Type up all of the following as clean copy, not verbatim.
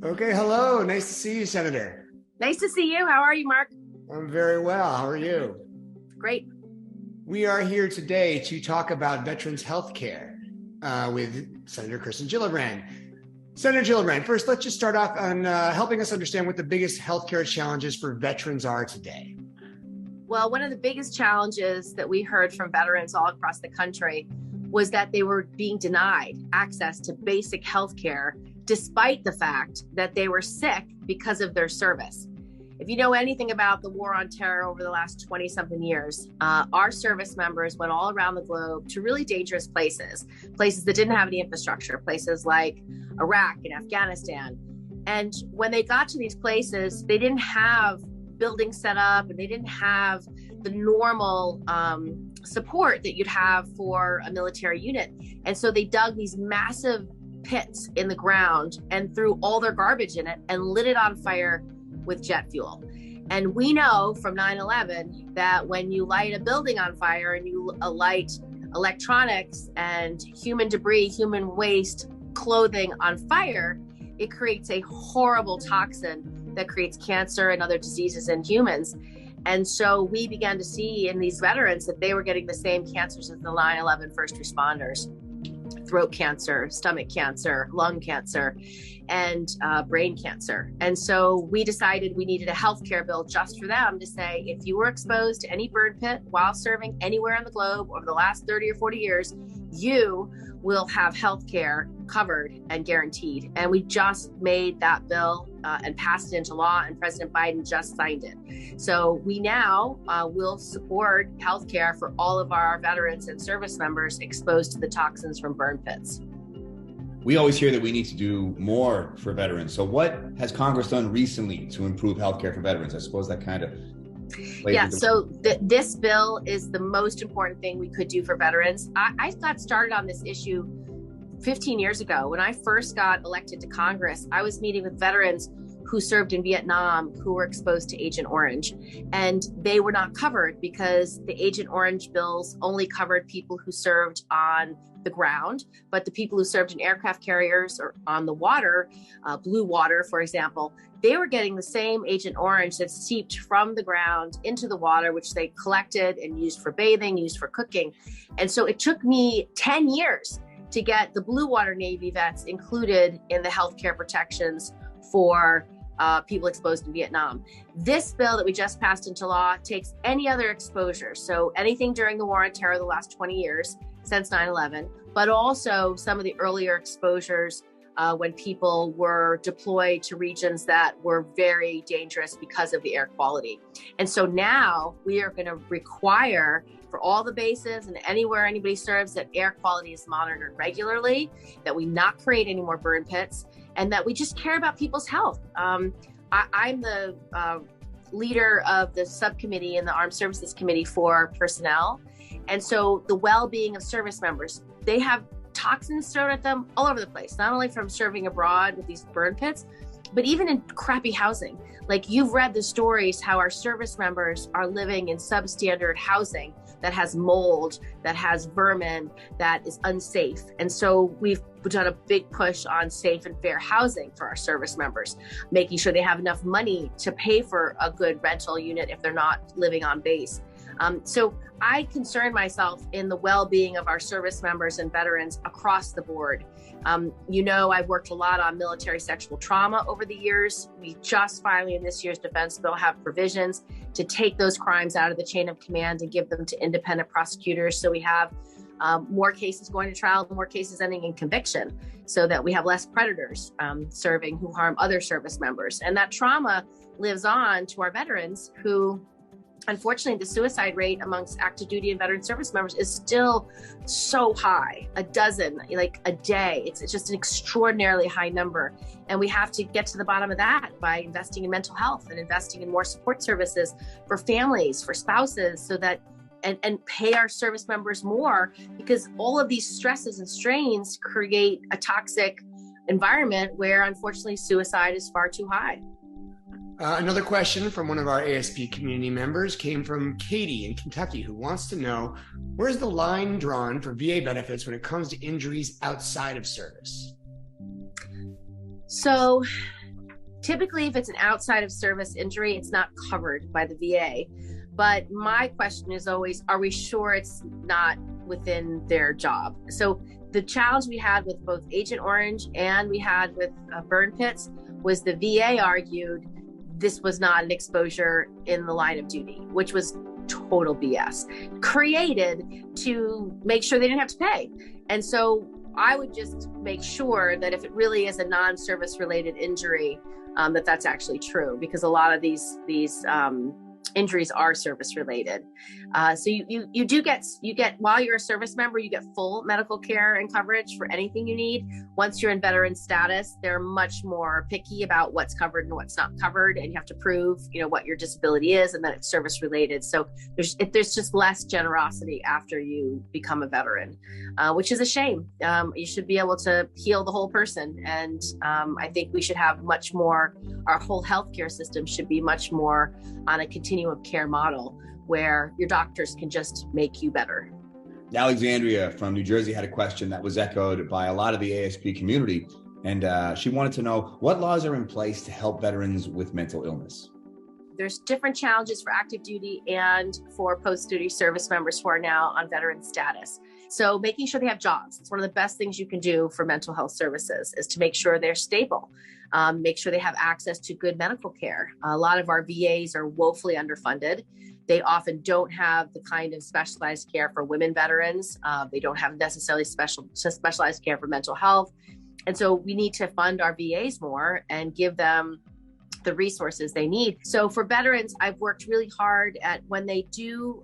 Okay, hello. Nice to see you, Senator. Nice to see you. How are you, Mark? I'm very well. How are you? Great. We are here today to talk about veterans health care with Senator Kirsten Gillibrand. Senator Gillibrand, first, let's just start off on helping us understand what the biggest healthcare challenges for veterans are today. Well, one of the biggest challenges that we heard from veterans all across the country was that they were being denied access to basic health care despite the fact that they were sick because of their service. If you know anything about the war on terror over the last 20-something years, our service members went all around the globe to really dangerous places that didn't have any infrastructure, places like Iraq and Afghanistan. And when they got to these places, they didn't have buildings set up and they didn't have the normal support that you'd have for a military unit. And so they dug these massive pits in the ground and threw all their garbage in it and lit it on fire with jet fuel. And we know from 9/11 that when you light a building on fire and you light electronics and human debris, human waste, clothing on fire, it creates a horrible toxin that creates cancer and other diseases in humans. And so we began to see in these veterans that they were getting the same cancers as the 9/11 first responders: throat cancer, stomach cancer, lung cancer, and brain cancer. And so we decided we needed a healthcare bill just for them to say, if you were exposed to any burn pit while serving anywhere on the globe over the last 30 or 40 years, you will have healthcare covered and guaranteed. And we just made that bill and passed it into law, and President Biden just signed it. So we now will support healthcare for all of our veterans and service members exposed to the toxins from burn pits. We always hear that we need to do more for veterans. So what has Congress done recently to improve healthcare for veterans? I suppose that kind of this bill is the most important thing we could do for veterans. I got started on this issue 15 years ago. When I first got elected to Congress, I was meeting with veterans who served in Vietnam who were exposed to Agent Orange, and they were not covered because the Agent Orange bills only covered people who served on the ground, but the people who served in aircraft carriers or on the water, blue water, for example, they were getting the same Agent Orange that seeped from the ground into the water, which they collected and used for bathing, used for cooking. And so it took me 10 years to get the blue water Navy vets included in the healthcare protections for people exposed in Vietnam. This bill that we just passed into law takes any other exposure, so anything during the war on terror the last 20 years since 9/11, but also some of the earlier exposures when people were deployed to regions that were very dangerous because of the air quality. And so now we are going to require for all the bases and anywhere anybody serves that air quality is monitored regularly, that we not create any more burn pits, and that we just care about people's health. I'm the leader of the subcommittee in the Armed Services Committee for Personnel. And so the well-being of service members, they have toxins thrown at them all over the place, not only from serving abroad with these burn pits, but even in crappy housing. Like, you've read the stories how our service members are living in substandard housing that has mold, that has vermin, that is unsafe. And so we've done a big push on safe and fair housing for our service members, making sure they have enough money to pay for a good rental unit if they're not living on base. So I concern myself in the well-being of our service members and veterans across the board. I've worked a lot on military sexual trauma over the years. We just finally in this year's defense bill have provisions to take those crimes out of the chain of command and give them to independent prosecutors. So we have more cases going to trial, more cases ending in conviction, so that we have less predators serving who harm other service members. And that trauma lives on to our veterans who, unfortunately, the suicide rate amongst active duty and veteran service members is still so high, a dozen, like a day. It's just an extraordinarily high number. And we have to get to the bottom of that by investing in mental health and investing in more support services for families, for spouses, so that and pay our service members more, because all of these stresses and strains create a toxic environment where, unfortunately, suicide is far too high. Another question from one of our ASP community members came from Katie in Kentucky, who wants to know, where's the line drawn for VA benefits when it comes to injuries outside of service? So typically, if it's an outside of service injury, it's not covered by the VA. But my question is always, are we sure it's not within their job? So the challenge we had with both Agent Orange and we had with burn pits was the VA argued this was not an exposure in the line of duty, which was total BS, created to make sure they didn't have to pay. And so I would just make sure that if it really is a non-service related injury, that's actually true, because a lot of these injuries are service related. So you get while you're a service member, you get full medical care and coverage for anything you need. Once you're in veteran status, they're much more picky about what's covered and what's not covered, and you have to prove, what your disability is and that it's service related. So there's just less generosity after you become a veteran, which is a shame. You should be able to heal the whole person, and I think we should have much more. Our whole healthcare system should be much more on a continuum of care model where your doctors can just make you better. Alexandria from New Jersey had a question that was echoed by a lot of the ASP community, and she wanted to know what laws are in place to help veterans with mental illness. There's different challenges for active duty and for post-duty service members who are now on veteran status. So making sure they have jobs. It's one of the best things you can do for mental health services is to make sure they're stable. Make sure they have access to good medical care. A lot of our VAs are woefully underfunded. They often don't have the kind of specialized care for women veterans. They don't have necessarily specialized care for mental health. And so we need to fund our VAs more and give them the resources they need. So for veterans, I've worked really hard at when they do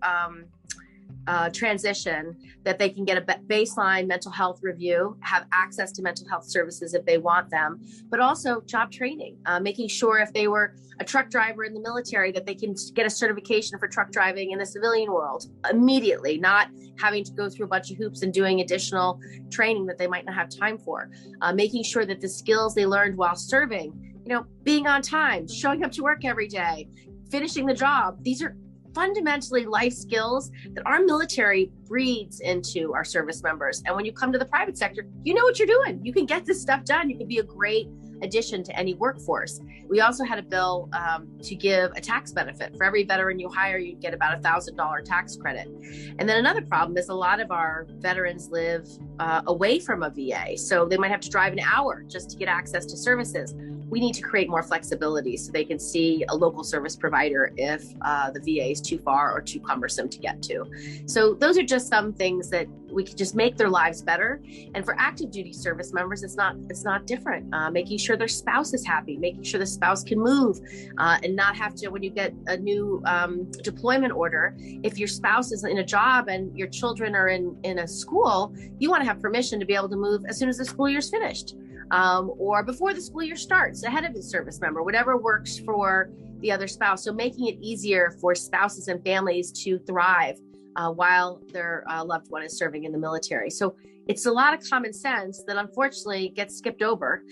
transition, that they can get a baseline mental health review, have access to mental health services if they want them, but also job training, making sure if they were a truck driver in the military that they can get a certification for truck driving in the civilian world immediately, not having to go through a bunch of hoops and doing additional training that they might not have time for, making sure that the skills they learned while serving, being on time, showing up to work every day, finishing the job, these are fundamentally life skills that our military breeds into our service members. And when you come to the private sector, you know what you're doing. You can get this stuff done. You can be a great addition to any workforce. We also had a bill to give a tax benefit. For every veteran you hire, you get about $1,000 tax credit. And then another problem is a lot of our veterans live away from a VA. So they might have to drive an hour just to get access to services. We need to create more flexibility so they can see a local service provider if the VA is too far or too cumbersome to get to. So those are just some things that we can just make their lives better. And for active duty service members, it's not different. Making sure their spouse is happy, making sure the spouse can move and not have to, when you get a new deployment order, if your spouse is in a job and your children are in a school, you want to have permission to be able to move as soon as the school year's finished. Or before the school year starts, ahead of the service member, whatever works for the other spouse. So making it easier for spouses and families to thrive while their loved one is serving in the military. So it's a lot of common sense that unfortunately gets skipped over.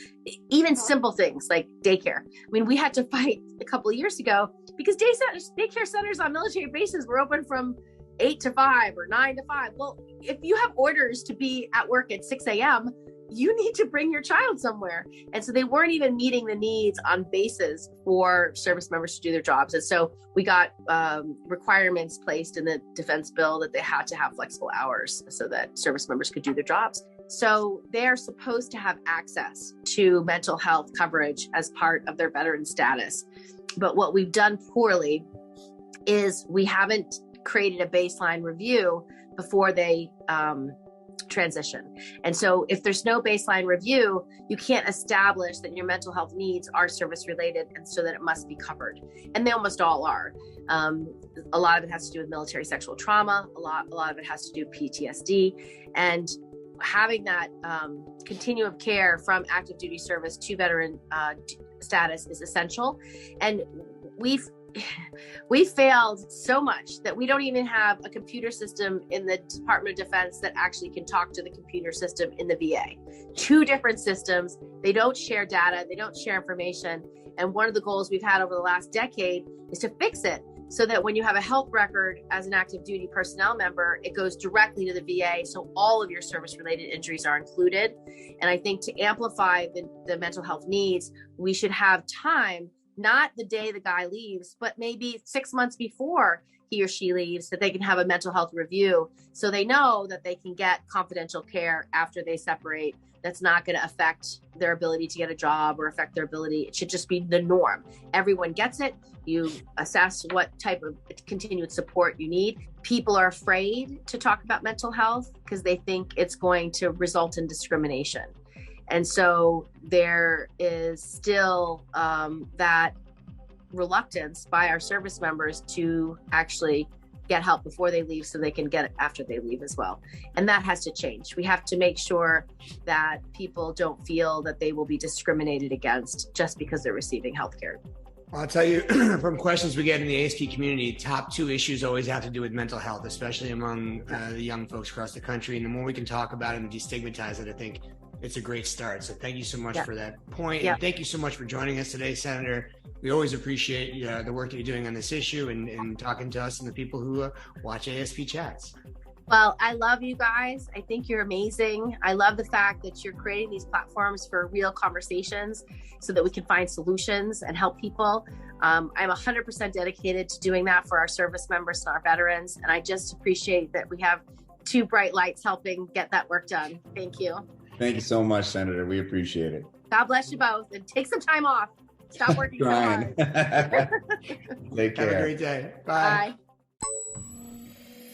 Even simple things like daycare. I mean, we had to fight a couple of years ago because daycare centers on military bases were open from 8 to 5 or 9 to 5. Well, if you have orders to be at work at 6 a.m., you need to bring your child somewhere. And so they weren't even meeting the needs on bases for service members to do their jobs. And so we got requirements placed in the defense bill that they had to have flexible hours so that service members could do their jobs. So they're supposed to have access to mental health coverage as part of their veteran status. But what we've done poorly is we haven't created a baseline review before they transition. And so if there's no baseline review, you can't establish that your mental health needs are service related and so that it must be covered. And they almost all are. A lot of it has to do with military sexual trauma. A lot of it has to do with PTSD. And having that continuum of care from active duty service to veteran status is essential. And we've failed so much that we don't even have a computer system in the Department of Defense that actually can talk to the computer system in the VA. Two different systems. They don't share data. They don't share information. And one of the goals we've had over the last decade is to fix it so that when you have a health record as an active duty personnel member, it goes directly to the VA. So all of your service related injuries are included. And I think to amplify the mental health needs, we should have time, not the day the guy leaves, but maybe 6 months before he or she leaves, that they can have a mental health review so they know that they can get confidential care after they separate. That's not going to affect their ability to get a job or affect their ability. It should just be the norm. Everyone gets it. You assess what type of continued support you need. People are afraid to talk about mental health because they think it's going to result in discrimination. And so there is still that reluctance by our service members to actually get help before they leave so they can get it after they leave as well. And that has to change. We have to make sure that people don't feel that they will be discriminated against just because they're receiving healthcare. I'll tell you from questions we get in the ASP community, top two issues always have to do with mental health, especially among the young folks across the country. And the more we can talk about it and destigmatize it, I think it's a great start. So thank you so much for that point. And thank you so much for joining us today, Senator. We always appreciate the work that you're doing on this issue and talking to us and the people who watch ASP Chats. Well, I love you guys. I think you're amazing. I love the fact that you're creating these platforms for real conversations so that we can find solutions and help people. I'm 100% dedicated to doing that for our service members and our veterans. And I just appreciate that we have two bright lights helping get that work done. Thank you. Thank you so much, Senator. We appreciate it. God bless you both and take some time off. Stop working so hard. Take care. Have a great day. Bye. Bye.